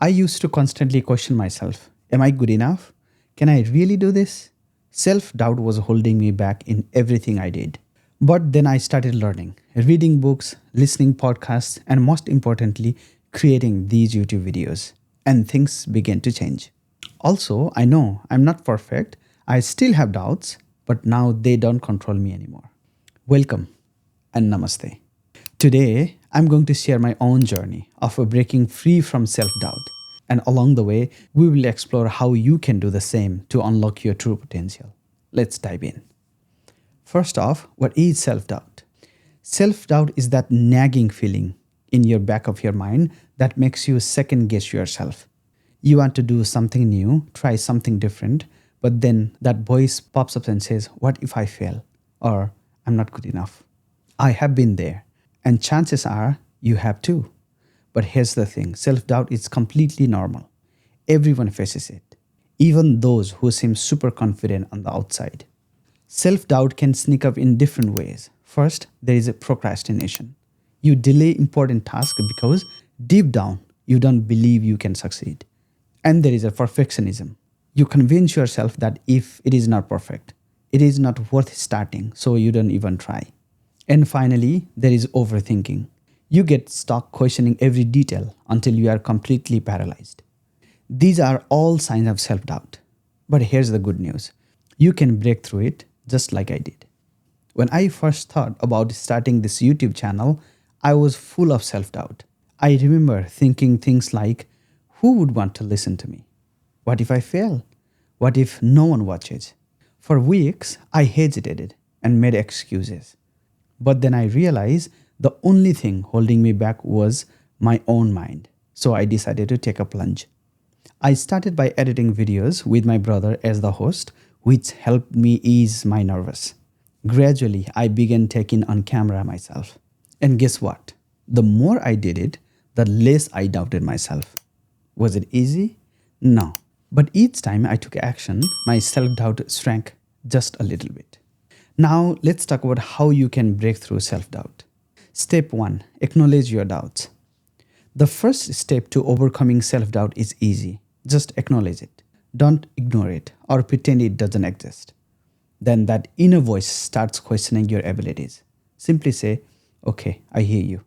I used to constantly question myself. Am I good enough? Can I really do this? Self doubt was holding me back in everything I did. But then I started learning, reading books, listening podcasts, and most importantly, creating these YouTube videos. And things began to change. Also, I know I'm not perfect. I still have doubts, but now they don't control me anymore. Welcome and namaste. Today, I'm going to share my own journey of breaking free from self doubt. And along the way, we will explore how you can do the same to unlock your true potential. Let's dive in. First off, what is self doubt? Self doubt is that nagging feeling in your back of your mind that makes you second guess yourself. You want to do something new, try something different, but then that voice pops up and says, "What if I fail?" Or "I'm not good enough." I have been there, and chances are you have too. But here's the thing, self doubt is completely normal. Everyone faces it, even those who seem super confident on the outside. Self doubt can sneak up in different ways. First, there is a procrastination. You delay important tasks because deep down you don't believe you can succeed. And there is a perfectionism. You convince yourself that if it is not perfect, it is not worth starting, so you don't even try. And finally, there is overthinking. You get stuck questioning every detail until you are completely paralyzed. These are all signs of self doubt. But here's the good news, you can break through it just like I did. When I first thought about starting this YouTube channel, I was full of self doubt. I remember thinking things like, who would want to listen to me? What if I fail? What if no one watches? For weeks, I hesitated and made excuses. But then I realized the only thing holding me back was my own mind. So I decided to take a plunge. I started by editing videos with my brother as the host, which helped me ease my nerves. Gradually, I began taking on camera myself. And guess what? The more I did it, the less I doubted myself. Was it easy? No. But each time I took action, my self-doubt shrank just a little bit. Now, let's talk about how you can break through self-doubt. Step 1. Acknowledge your doubts. The first step to overcoming self-doubt is easy. Just acknowledge it. Don't ignore it or pretend it doesn't exist. Then that inner voice starts questioning your abilities. Simply say, "Okay, I hear you."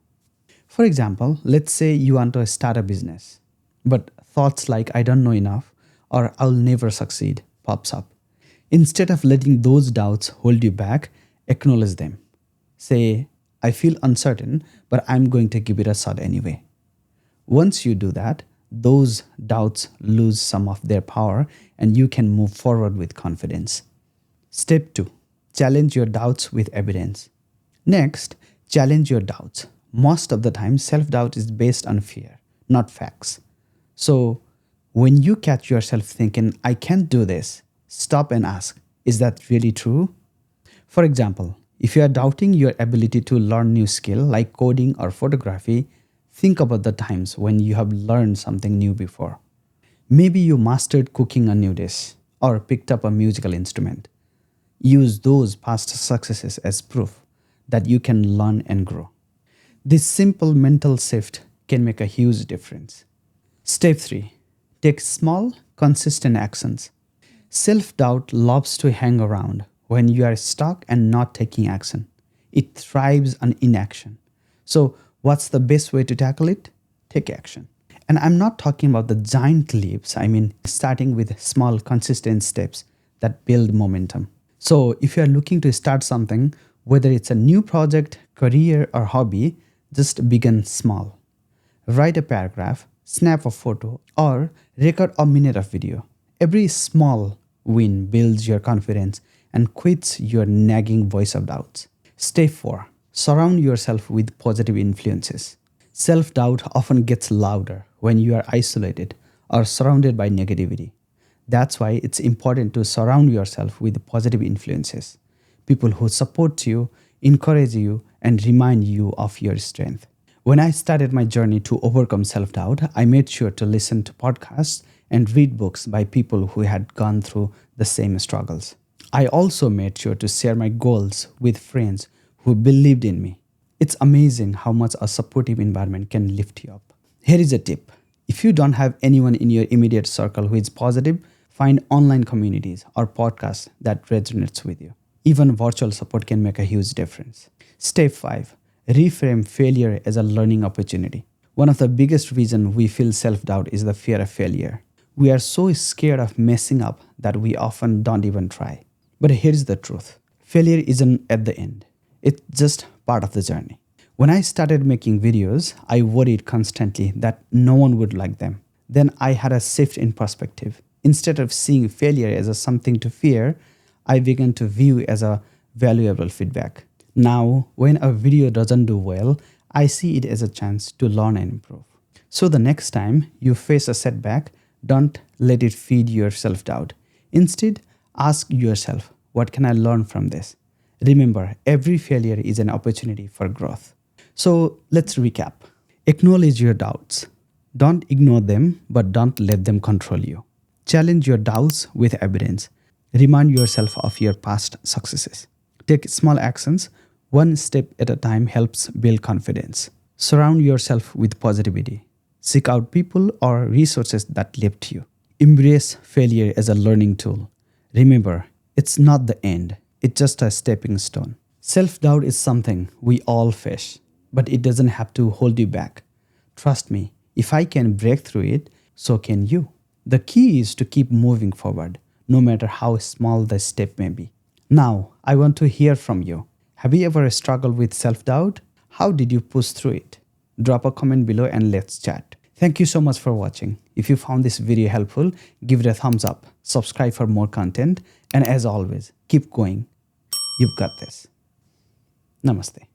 For example, let's say you want to start a business, but thoughts like "I don't know enough" or "I'll never succeed" pops up. Instead of letting those doubts hold you back, acknowledge them. Say, "I feel uncertain, but I'm going to give it a shot anyway." Once you do that, those doubts lose some of their power and you can move forward with confidence. Step 2. Challenge your doubts with evidence. Next, challenge your doubts. Most of the time, self-doubt is based on fear, not facts. So, when you catch yourself thinking, "I can't do this," stop and ask, "Is that really true?" For example, if you are doubting your ability to learn new skill like coding or photography, think about the times when you have learned something new before. Maybe you mastered cooking a new dish or picked up a musical instrument. Use those past successes as proof that you can learn and grow. This simple mental shift can make a huge difference. Step 3. Take small, consistent actions. Self-doubt loves to hang around when you are stuck and not taking action. It thrives on inaction. So, what's the best way to tackle it? Take action. And I'm not talking about the giant leaps. I mean, starting with small, consistent steps that build momentum. So, if you're looking to start something, whether it's a new project, career, or hobby, just begin small. Write a paragraph, snap a photo, or record a minute of video. Every small win builds your confidence and quits your nagging voice of doubts. Step 4. Surround yourself with positive influences. Self-doubt often gets louder when you are isolated or surrounded by negativity. That's why it's important to surround yourself with positive influences. People who support you, encourage you, and remind you of your strength. When I started my journey to overcome self-doubt, I made sure to listen to podcasts and read books by people who had gone through the same struggles. I also made sure to share my goals with friends who believed in me. It's amazing how much a supportive environment can lift you up. Here is a tip. If you don't have anyone in your immediate circle who is positive, find online communities or podcasts that resonates with you. Even virtual support can make a huge difference. Step 5. Reframe failure as a learning opportunity. One of the biggest reasons we feel self-doubt is the fear of failure. We are so scared of messing up that we often don't even try. But here's the truth. Failure isn't at the end. It's just part of the journey. When I started making videos, I worried constantly that no one would like them. Then I had a shift in perspective. Instead of seeing failure as something to fear, I began to view it as a valuable feedback. Now, when a video doesn't do well, I see it as a chance to learn and improve. So the next time you face a setback, don't let it feed your self-doubt. Instead, ask yourself, what can I learn from this? Remember, every failure is an opportunity for growth. So let's recap. Acknowledge your doubts. Don't ignore them, but don't let them control you. Challenge your doubts with evidence. Remind yourself of your past successes. Take small actions. One step at a time helps build confidence. Surround yourself with positivity. Seek out people or resources that lift you. Embrace failure as a learning tool. Remember, it's not the end. It's just a stepping stone. Self-doubt is something we all face, but it doesn't have to hold you back. Trust me, if I can break through it, so can you. The key is to keep moving forward, no matter how small the step may be. Now, I want to hear from you. Have you ever struggled with self-doubt? How did you push through it? Drop a comment below and let's chat. Thank you so much for watching. If you found this video helpful, give it a thumbs up, subscribe for more content, and as always, keep going. You've got this. Namaste.